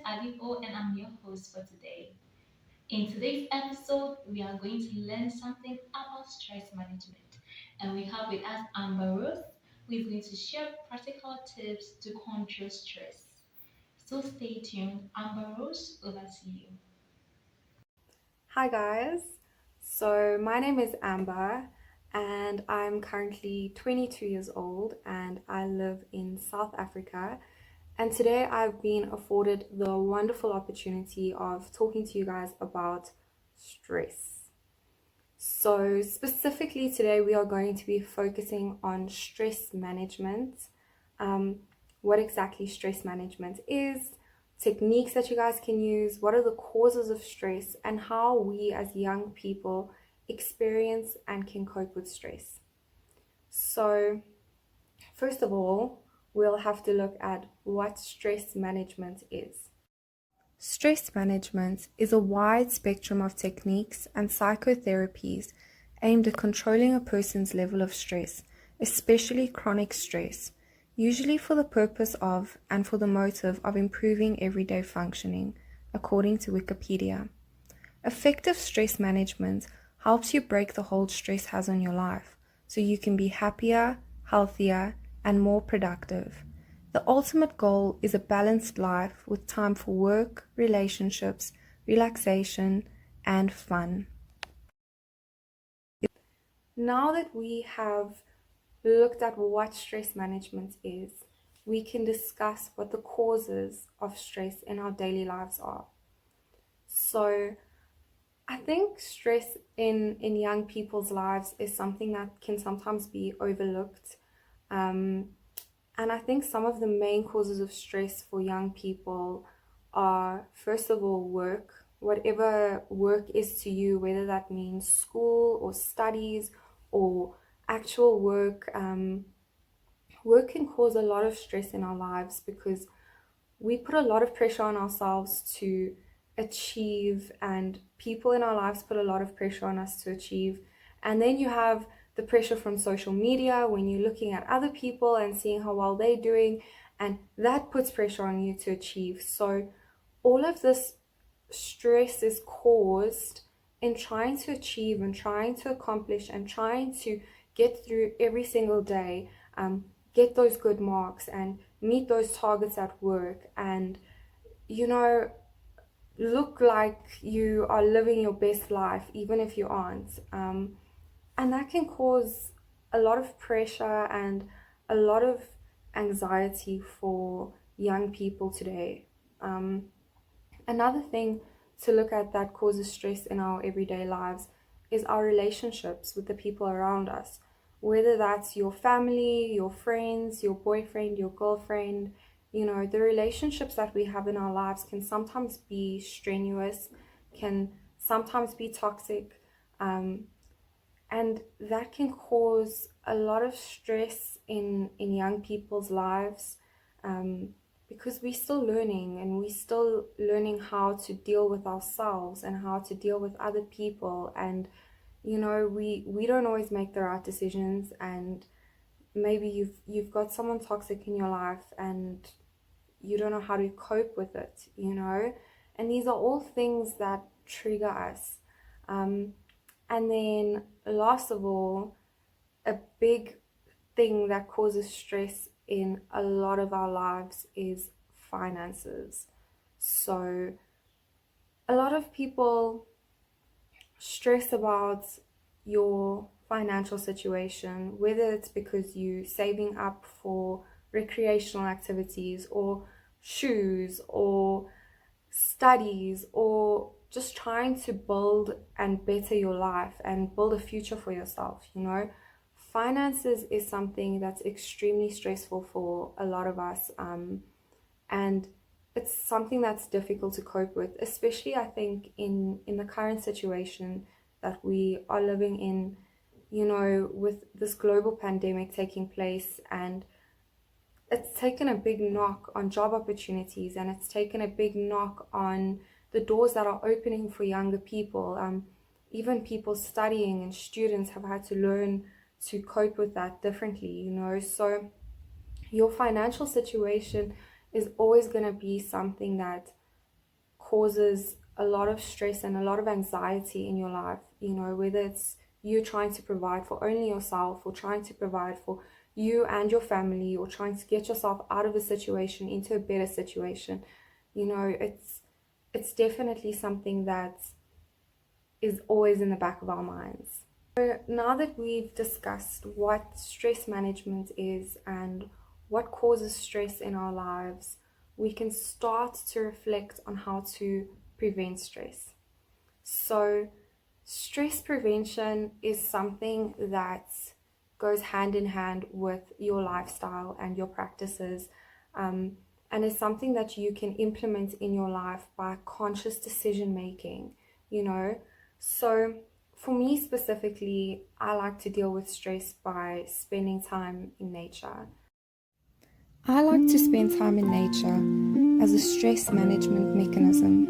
Adipo, and I'm your host for today. In today's episode, we are going to learn something about stress management. And we have with us Amber Rose, who is going to share practical tips to control stress. So stay tuned. Amber Rose, over to you. Hi guys, so my name is Amber and I'm currently 22 years old and I live in South Africa. And today I've been afforded the wonderful opportunity of talking to you guys about stress. So, specifically today, we are going to be focusing on stress management, um, what exactly stress management is, techniques that you guys can use, what are the causes of stress, and how we as young people experience and can cope with stress. So, first of all, we'll have to look at what stress management is. Stress management is a wide spectrum of techniques and psychotherapies aimed at controlling a person's level of stress, especially chronic stress, usually for the purpose of and for the motive of improving everyday functioning, according to Wikipedia. Effective stress management helps you break the hold stress has on your life so you can be happier, healthier, and more productive. The ultimate goal is a balanced life with time for work, relationships, relaxation, and fun. Now that we have looked at what stress management is, we can discuss what the causes of stress in our daily lives are. So, I think stress in young people's lives is something that can sometimes be overlooked. Um, and I think some of the main causes of stress for young people are, first of all, work. Whatever work is to you, whether that means school or studies or actual work, work can cause a lot of stress in our lives because we put a lot of pressure on ourselves to achieve, and people in our lives put a lot of pressure on us to achieve. And then you have the pressure from social media when you're looking at other people and seeing how well they're doing, and that puts pressure on you to achieve. So, all of this stress is caused in trying to achieve and trying to accomplish and trying to get through every single day, get those good marks and meet those targets at work, and you know, look like you are living your best life, even if you aren't. And that can cause a lot of pressure and a lot of anxiety for young people today. Um, Another thing to look at that causes stress in our everyday lives is our relationships with the people around us. Whether that's your family, your friends, your boyfriend, your girlfriend, the relationships that we have in our lives can sometimes be strenuous, can sometimes be toxic, um, and that can cause a lot of stress in young people's lives, um, because we're still learning and we're still learning how to deal with ourselves and how to deal with other people. And we don't always make the right decisions, and maybe you've got someone toxic in your life and you don't know how to cope with it. And these are all things that trigger us. um, and then, last of all, a big thing that causes stress in a lot of our lives is finances. So, a lot of people stress about your financial situation, whether it's because you're saving up for recreational activities or shoes or studies or just trying to build and better your life and build a future for yourself. Finances is something that's extremely stressful for a lot of us, and it's something that's difficult to cope with, especially I think in the current situation that we are living in, with this global pandemic taking place. And it's taken a big knock on job opportunities, and it's taken a big knock on the doors that are opening for younger people. Even people studying and students have had to learn to cope with that differently. So your financial situation is always going to be something that causes a lot of stress and a lot of anxiety in your life, whether it's you trying to provide for only yourself or trying to provide for you and your family or trying to get yourself out of a situation into a better situation. It's definitely something that is always in the back of our minds. So now that we've discussed what stress management is and what causes stress in our lives, we can start to reflect on how to prevent stress. So stress prevention is something that goes hand in hand with your lifestyle and your practices, and is something that you can implement in your life by conscious decision making, So for me specifically, I like to deal with stress by spending time in nature. I like to spend time in nature as a stress management mechanism.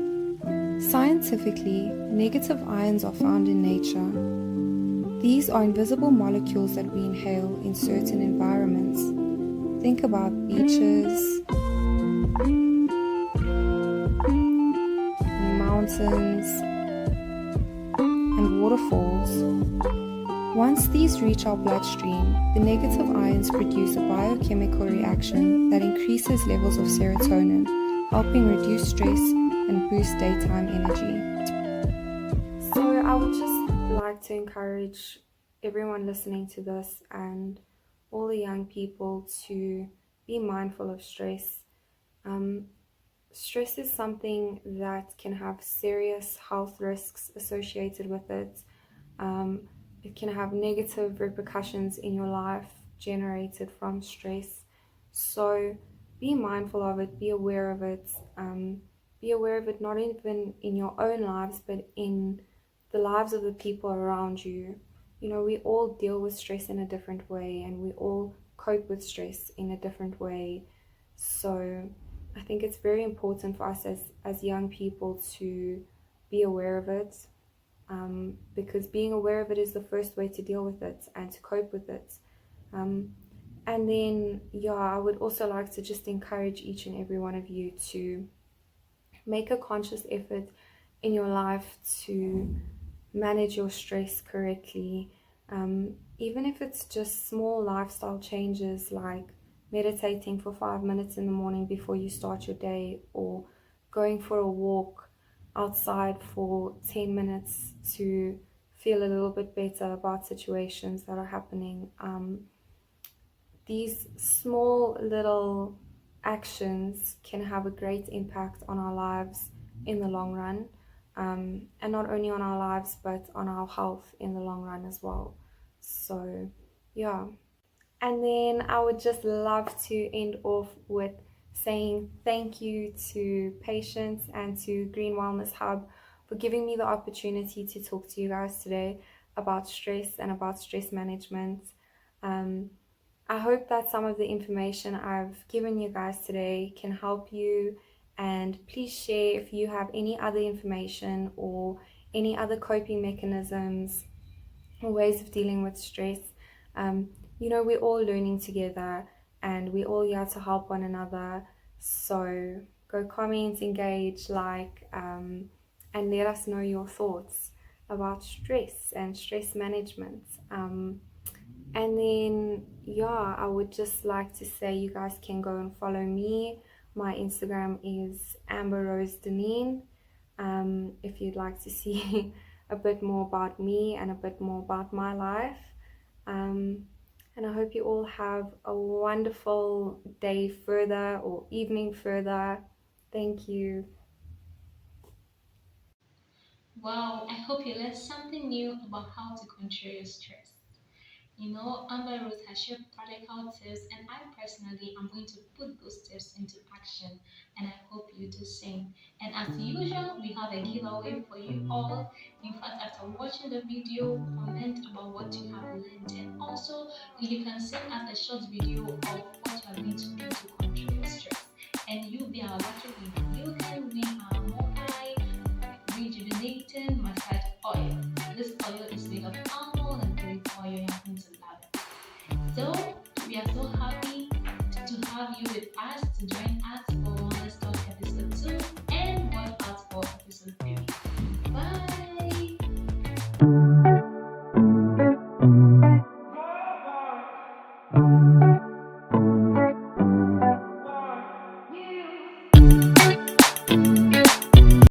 Scientifically, negative ions are found in nature. These are invisible molecules that we inhale in certain environments. Think about beaches, mountains, and waterfalls. Once these reach our bloodstream, the negative ions produce a biochemical reaction that increases levels of serotonin, helping reduce stress and boost daytime energy. So I would just like to encourage everyone listening to this and all the young people to be mindful of stress. Stress is something that can have serious health risks associated with it. It can have negative repercussions in your life generated from stress. So be mindful of it, be aware of it. Be aware of it not even in your own lives, but in the lives of the people around you. We all deal with stress in a different way, and we all cope with stress in a different way. So I think it's very important for us as young people to be aware of it. Because being aware of it is the first way to deal with it and to cope with it. And then, I would also like to just encourage each and every one of you to make a conscious effort in your life to manage your stress correctly. Even if it's just small lifestyle changes like meditating for 5 minutes in the morning before you start your day, or going for a walk outside for 10 minutes to feel a little bit better about situations that are happening. These small little actions can have a great impact on our lives in the long run, and not only on our lives but on our health in the long run as well. So and then I would just love to end off with saying thank you to Patience and to Green Wellness Hub for giving me the opportunity to talk to you guys today about stress and about stress management. I hope that some of the information I've given you guys today can help you, and please share if you have any other information or any other coping mechanisms or ways of dealing with stress. We're all learning together and we're all here to help one another. So go comment, engage, and let us know your thoughts about stress and stress management. And then, I would just like to say you guys can go and follow me. My Instagram is Amber Rose Deneen. If you'd like to see a bit more about me and a bit more about my life. And I hope you all have a wonderful day further or evening further. Thank you. Wow, I hope you learned something new about how to control your stress. Amber Rose has shared practical tips, and I personally am going to put those tips into action, and I hope you do the same. And as usual, we have a giveaway for you all. In fact, after watching the video, comment about what you have learned, and also you can send us a short video of what you are going to do to control your stress. And you'll be our lucky winner. You can win our mobile rejuvenating massage oil. This oil is made of almond and olive oil. You're going to love it. So we are so happy to have you with us to join us for Wellness Talk episode 2 and watch out for you.